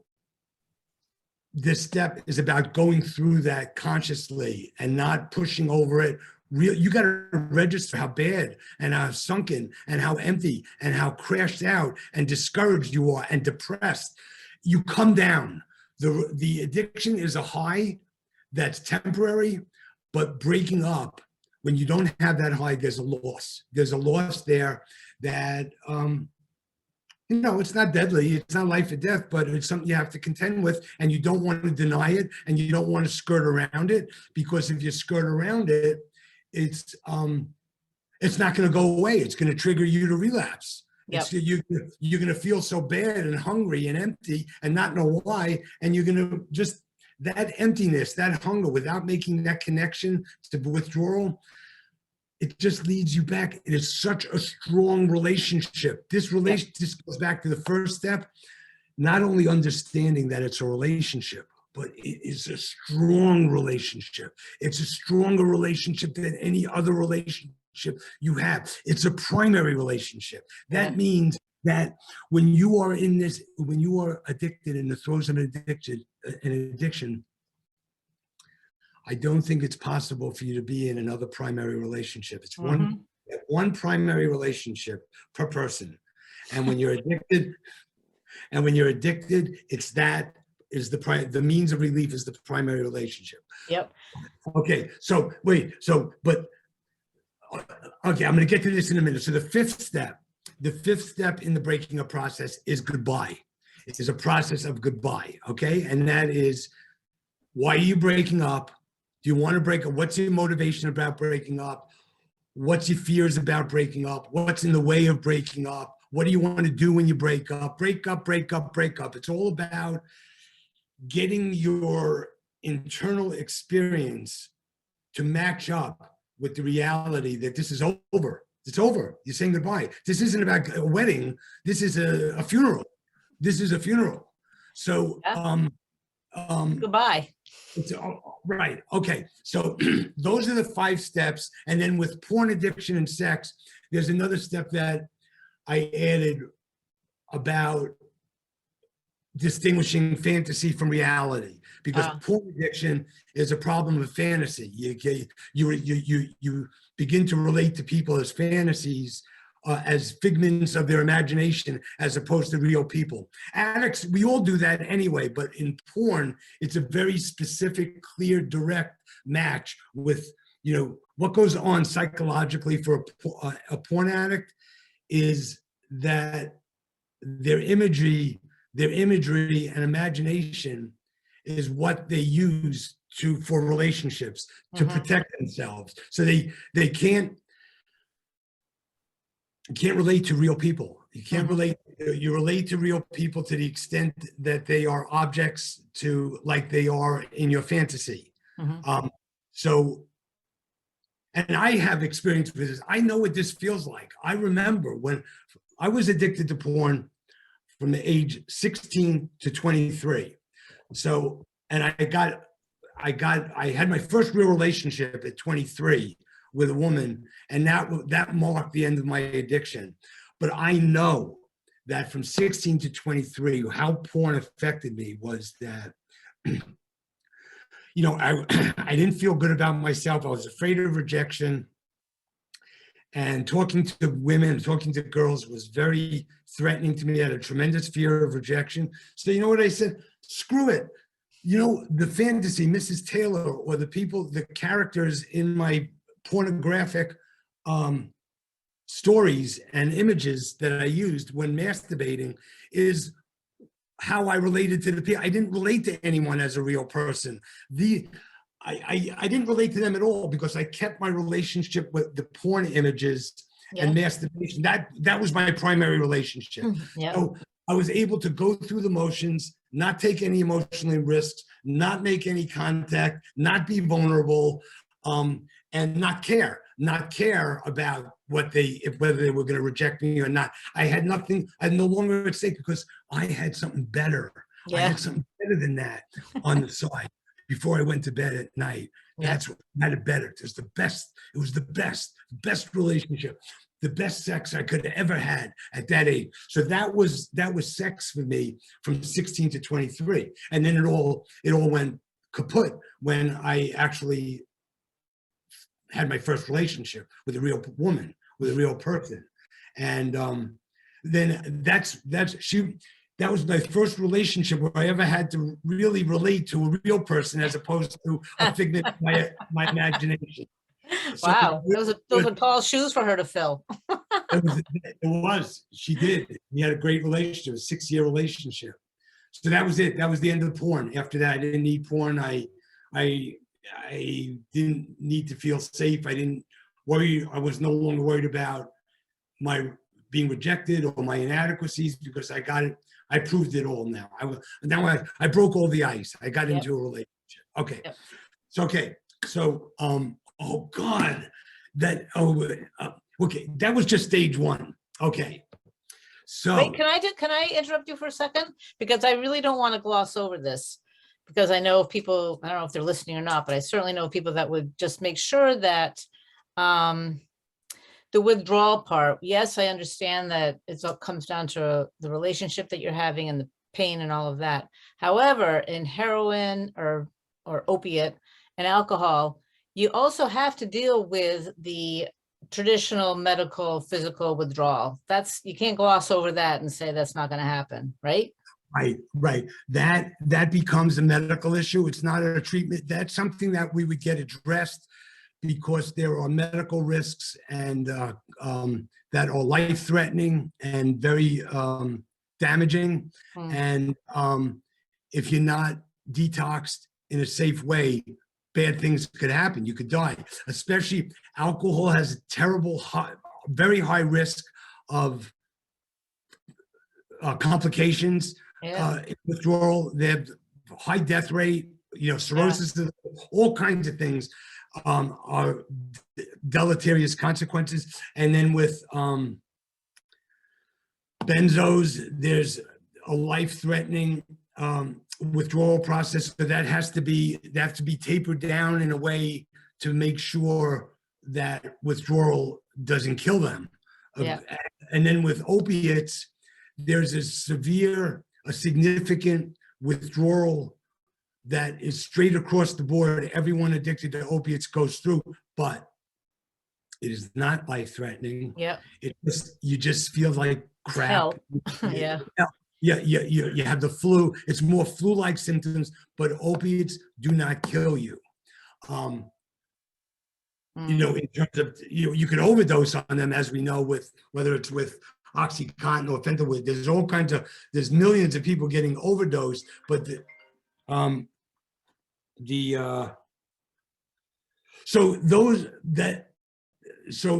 S2: this step is about going through that consciously and not pushing over it. You got to register how bad and how sunken and how empty and how crashed out and discouraged you are and depressed. You come down. The addiction is a high that's temporary, but breaking up, when you don't have that high, there's a loss. There's a loss there that, it's not deadly, it's not life or death, but it's something you have to contend with, and you don't want to deny it, and you don't want to skirt around it, because if you skirt around it, it's not going to go away. It's going to trigger you to relapse. Yep. You're going to feel so bad and hungry and empty and not know why, and you're going to just, that emptiness, that hunger, without making that connection to withdrawal, it just leads you back. It is such a strong relationship. This goes back to the first step, not only understanding that it's a relationship, but it is a strong relationship. It's a stronger relationship than any other relationship you have. It's a primary relationship. That means that when you are addicted in the throes of an addiction, I don't think it's possible for you to be in another primary relationship. It's one primary relationship per person. And when you're addicted, it's the means of relief is the primary relationship.
S1: Yep.
S2: Okay. Okay, I'm going to get to this in a minute. So the fifth step in the breaking up process is goodbye. It is a process of goodbye. Okay. And that is, why are you breaking up? Do you want to break up? What's your motivation about breaking up? What's your fears about breaking up? What's in the way of breaking up? What do you want to do when you break up? Break up, break up, break up. It's all about getting your internal experience to match up with the reality that this is over. It's over. You're saying goodbye. This isn't about a wedding. This is a funeral. This is a funeral. So,
S1: goodbye.
S2: Right. Okay. So those are the 5 steps. And then with porn addiction and sex, there's another step that I added about distinguishing fantasy from reality, because porn addiction is a problem of fantasy. You begin to relate to people as fantasies, as figments of their imagination, as opposed to real people. Addicts, we all do that anyway, but in porn, it's a very specific, clear, direct match with, what goes on psychologically for a porn addict is that their imagery and imagination is what they use for relationships, to protect themselves. So they can't relate to real people. You can't relate. You relate to real people to the extent that they are objects, like they are in your fantasy. And I have experience with this. I know what this feels like. I remember when I was addicted to porn from the age 16 to 23. So, and I had my first real relationship at 23 with a woman, and that marked the end of my addiction. But I know that from 16 to 23, how porn affected me was that, I didn't feel good about myself. I was afraid of rejection. And talking to women, talking to girls was very threatening to me. I had a tremendous fear of rejection. So you know what I said? Screw it. the fantasy, Mrs. Taylor, or the characters in my pornographic stories and images that I used when masturbating is how I related to the people. I didn't relate to anyone as a real person. I didn't relate to them at all because I kept my relationship with the porn images and masturbation. That was my primary relationship.
S1: Yeah.
S2: So I was able to go through the motions, not take any emotional risks, not make any contact, not be vulnerable, and not care about whether they were going to reject me or not. I had nothing. I no longer at stake because I had something better. I had something better than that on the side before I went to bed at night. That's what I had it better. It was the best. It was the best relationship, the best sex I could have ever had at that age. So that was sex for me from 16 to 23. And then it all went kaput when I actually had my first relationship with a real woman, with a real person. And then that was my first relationship where I ever had to really relate to a real person as opposed to a figment of my imagination. So
S1: Wow, those are tall shoes for her to fill.
S2: it was. She did. We had a great relationship, a 6-year relationship. So that was it. That was the end of porn. After that, I didn't need porn. I didn't need to feel safe. I didn't worry. I was no longer worried about my being rejected or my inadequacies because I got it. I proved it all now. I broke all the ice. I got into a relationship. Okay. So, oh God, okay. That was just stage one. Okay. So
S1: wait, can I interrupt you for a second? Because I really don't want to gloss over this, because I know people, I don't know if they're listening or not, but I certainly know people that would just make sure that the withdrawal part, yes, I understand that it all comes down to the relationship that you're having and the pain and all of that. However, in heroin or opiate and alcohol, you also have to deal with the traditional medical physical withdrawal. You can't gloss over that and say that's not going to happen, right?
S2: Right. That becomes a medical issue. It's not a treatment. That's something that we would get addressed because there are medical risks and that are life-threatening and very damaging. And if you're not detoxed in a safe way, bad things could happen. You could die. Especially alcohol has a terrible, very high risk of complications. Withdrawal, they have high death rate, cirrhosis, all kinds of things are deleterious consequences. And then with benzos, there's a life-threatening withdrawal process, so they have to be tapered down in a way to make sure that withdrawal doesn't kill them. And then with opiates, there's a significant withdrawal that is straight across the board. Everyone addicted to opiates goes through, but it is not life-threatening. You just feel like crap. You have the flu. It's more flu-like symptoms, but opiates do not kill you. In terms of you can overdose on them, as we know, with whether it's with OxyContin or fentanyl. There's millions of people getting overdosed, but so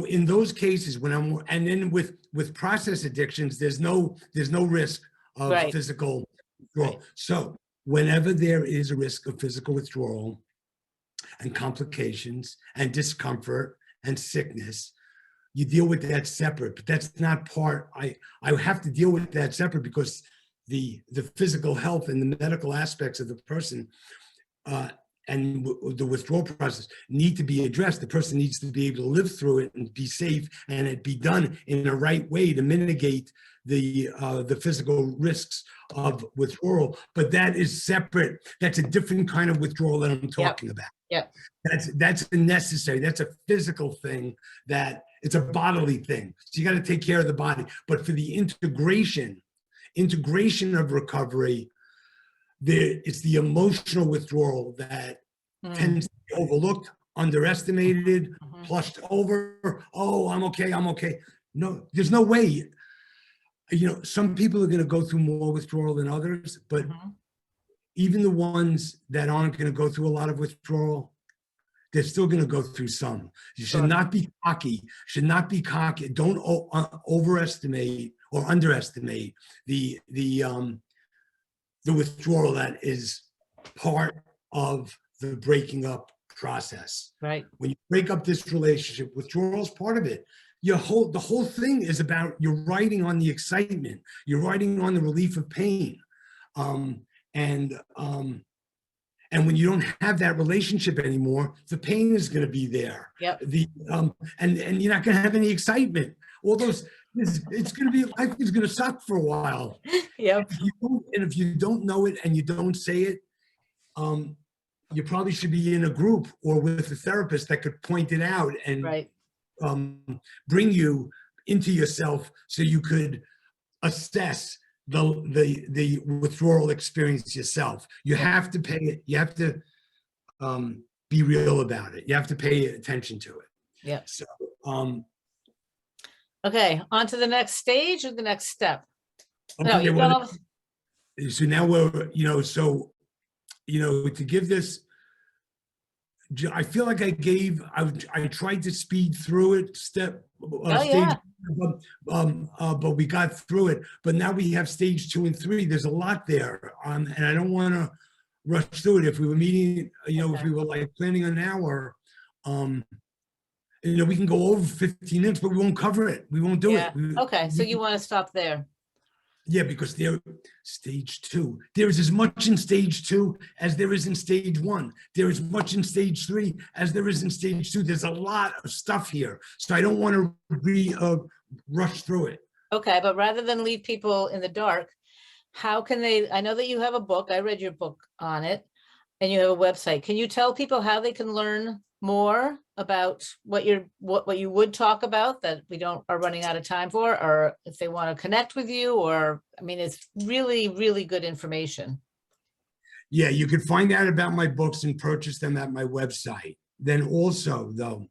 S2: in those cases and then with process addictions, there's no risk of physical withdrawal. So whenever there is a risk of physical withdrawal and complications and discomfort and sickness, you deal with that separate. But that's not part. I have to deal with that separate because the physical health and the medical aspects of the person and the withdrawal process need to be addressed. The person needs to be able to live through it and be safe, and it be done in the right way to mitigate the physical risks of withdrawal. But that is separate. That's a different kind of withdrawal that I'm talking about. That's a necessary. That's a physical thing. That it's a bodily thing. So you got to take care of the body. But for the integration of recovery, it's the emotional withdrawal that tends to be overlooked, underestimated, plushed over. Oh, I'm okay. I'm okay. No, there's no way. Some people are going to go through more withdrawal than others, but even the ones that aren't going to go through a lot of withdrawal, they're still going to go through some. You should not be cocky. Don't overestimate or underestimate the withdrawal that is part of the breaking up process.
S1: Right.
S2: When you break up this relationship, withdrawal is part of it. The whole thing is about you're riding on the excitement. You're riding on the relief of pain. And when you don't have that relationship anymore, the pain is going to be there.
S1: Yep.
S2: And you're not going to have any excitement. All those, it's going to be, life is going to suck for a while.
S1: Yep.
S2: If you don't know it and you don't say it, you probably should be in a group or with a therapist that could point it out and
S1: Right.
S2: Bring you into yourself so you could assess the withdrawal experience yourself. You have to pay it. You have to be real about it. You have to pay attention to it.
S1: Yeah.
S2: So,
S1: okay, on to the next stage or the next step.
S2: okay,
S1: No, you've done all.
S2: So now we're, to give this, I feel like I tried to speed through it stage, but we got through it. But now we have stage 2 and 3. There's a lot there, and I don't want to rush through it. If we were meeting, if we were like planning an hour, we can go over 15 minutes, but we won't cover it. We won't do it.
S1: Okay, so you want to stop there?
S2: Yeah, because stage 2, there is as much in stage 2 as there is in stage 1. There is much in stage 3 as there is in stage 2. There's a lot of stuff here. So I don't want to rush through it.
S1: Okay, but rather than leave people in the dark, how can they, I know that you have a book, I read your book on it, and you have a website. Can you tell people how they can learn more about what you would talk about that we are running out of time for, or if they want to connect with you, or, I mean, it's really, really good information.
S2: Yeah, you can find out about my books and purchase them at my website. Then also, though,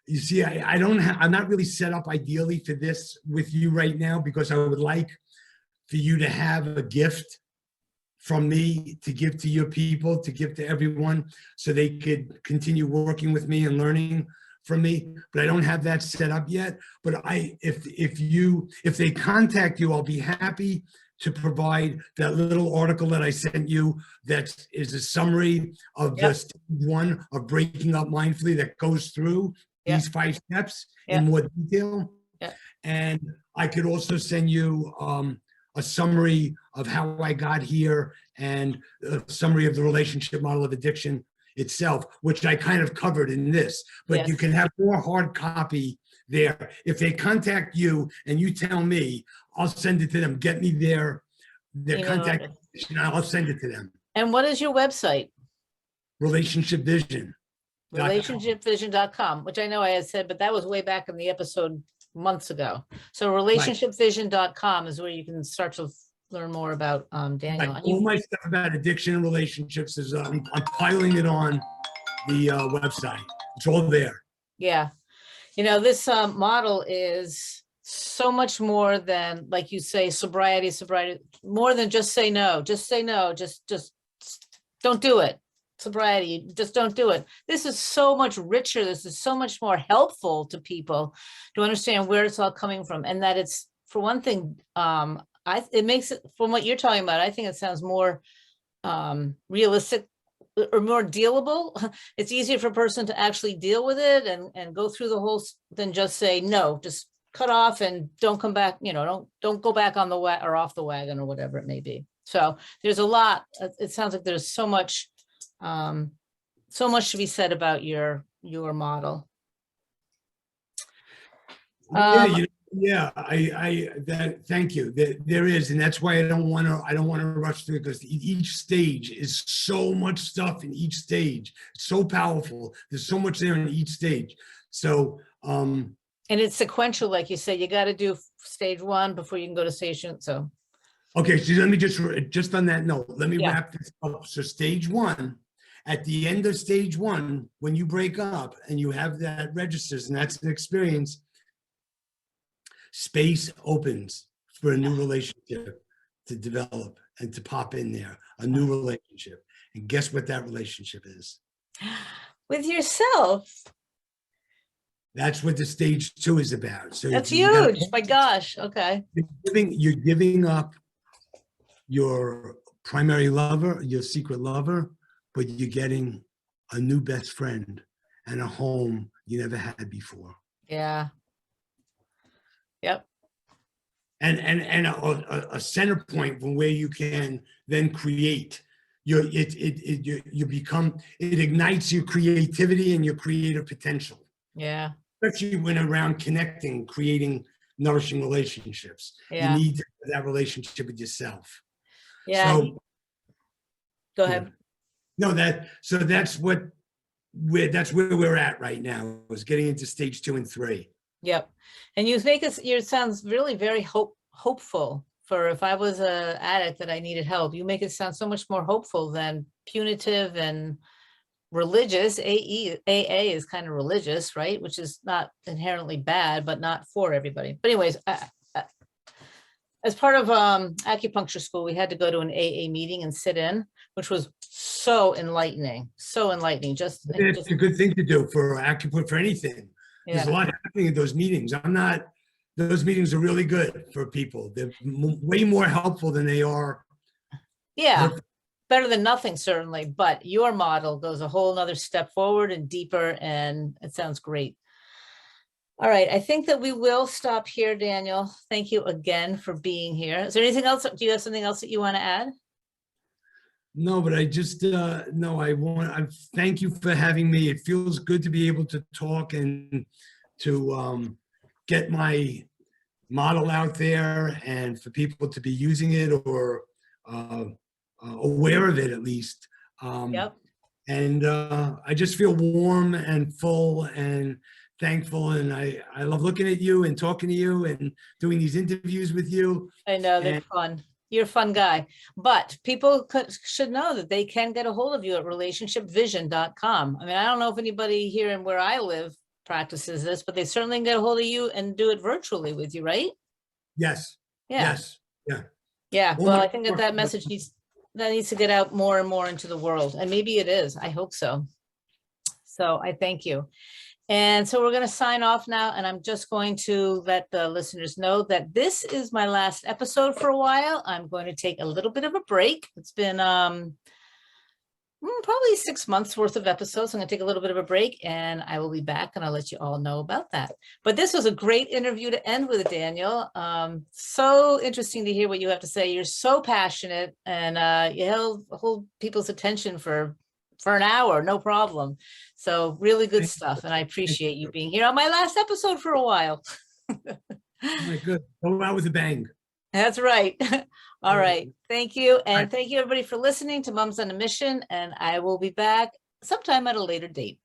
S2: you see, I'm not really set up ideally for this with you right now, because I would like for you to have a gift from me to give to your people, to give to everyone, so they could continue working with me and learning from me. But I don't have that set up yet. But if they contact you, I'll be happy to provide that little article that I sent you that is a summary of the stage 1 of breaking up mindfully, that goes through these 5 steps in more detail. And I could also send you a summary of how I got here and a summary of the relationship model of addiction itself, which I kind of covered in this. But you can have more hard copy there. If they contact you and you tell me, I'll send it to them. Get me their contact information. I'll send it to them.
S1: And what is your website?
S2: Relationship Vision.
S1: Relationshipvision.com, which I know I had said, but that was way back in the episode months ago. So relationshipvision.com is where you can start to learn more about Daniel.
S2: Right. All my stuff about addiction and relationships is I'm piling it on the website. It's all there.
S1: Yeah. This model is so much more than, like you say, sobriety, more than just say no, just don't do it. Sobriety, just don't do it. This is so much richer. This is so much more helpful to people to understand where it's all coming from. And that it's, for one thing, it makes it, from what you're talking about, I think it sounds more realistic or more dealable. It's easier for a person to actually deal with it and go through the whole, than just say no, just cut off and don't come back, don't go back on the or off the wagon or whatever it may be. So there's a lot. It sounds like there's so much to be said about your model.
S2: Thank you. There is, and that's why I don't want to rush through it, because each stage is so much stuff in each stage. It's so powerful. There's so much there in each stage. So,
S1: and it's sequential, like you said. You got to do stage 1 before you can go to stage 2. So,
S2: Okay, so let me just on that note, let me
S1: Yeah.
S2: wrap this up. So stage one, at the end of stage one, when you break up and you have that registers and that's an experience, space opens for a new relationship to develop and to pop in there, a new relationship. And guess what that relationship is?
S1: With yourself.
S2: That's what the stage two is about. So
S1: That's
S2: you got
S1: huge. My gosh. Okay.
S2: you're giving up your primary lover, your secret lover, but you're getting a new best friend and a home you never had before.
S1: Yeah. Yep.
S2: And a center point from where you can then create. You become, it ignites your creativity and your creative potential,
S1: Yeah.
S2: especially when around connecting, creating nourishing relationships. You
S1: Yeah.
S2: need that relationship with yourself.
S1: Yeah.
S2: So
S1: Go
S2: yeah.
S1: ahead.
S2: No, that's where we're at right now, is getting into stage 2 and 3.
S1: Yep. And you make us, you sounds really very hopeful for if I was a addict that I needed help. You make it sound so much more hopeful than punitive and religious. AA is kind of religious, right? Which is not inherently bad, but not for everybody. But anyways, as part of acupuncture school, we had to go to an AA meeting and sit in, which was so enlightening, so enlightening.
S2: It's a good thing to do for acupuncture, for anything. There's a
S1: Yeah,
S2: lot happening at those meetings. Those meetings are really good for people. They're way more helpful than they are
S1: yeah,
S2: hurtful.
S1: better than nothing, certainly. But your model goes a whole nother step forward and deeper, and it sounds great. All right, I think that we will stop here, Daniel. Thank you again for being here. Is there anything else? Do you have something else that you want to add?
S2: No, but I just no, I thank you for having me. It feels good to be able to talk and to get my model out there and for people to be using it or aware of it at least.
S1: Yep.
S2: And I just feel warm and full and thankful. And I love looking at you and talking to you and doing these interviews with you.
S1: I know they're
S2: And
S1: fun. You're a fun guy, but people should know that they can get a hold of you at relationshipvision.com. I mean, I don't know if anybody here in where I live practices this, but they certainly can get a hold of you and do it virtually with you, right?
S2: yes,
S1: Yeah.
S2: yes, yeah.
S1: Yeah.
S2: Well,
S1: Well, I think that message needs to get out more and more into the world, and maybe it is. I hope so. So I thank you. And so we're going to sign off now, and I'm just going to let the listeners know that this is my last episode for a while. I'm going to take a little bit of a break. It's been probably 6 months worth of episodes. I'm going to take a little bit of a break, and I will be back, and I'll let you all know about that. But this was a great interview to end with, Daniel. So interesting to hear what you have to say. You're so passionate, and you hold people's attention for an hour, no problem. So really good stuff. And I appreciate you being here on my last episode for a while.
S2: my good. Go out with a bang.
S1: That's right. All right. Thank you. And
S2: Bye.
S1: thank you everybody for listening to Mums on a Mission. And I will be back sometime at a later date.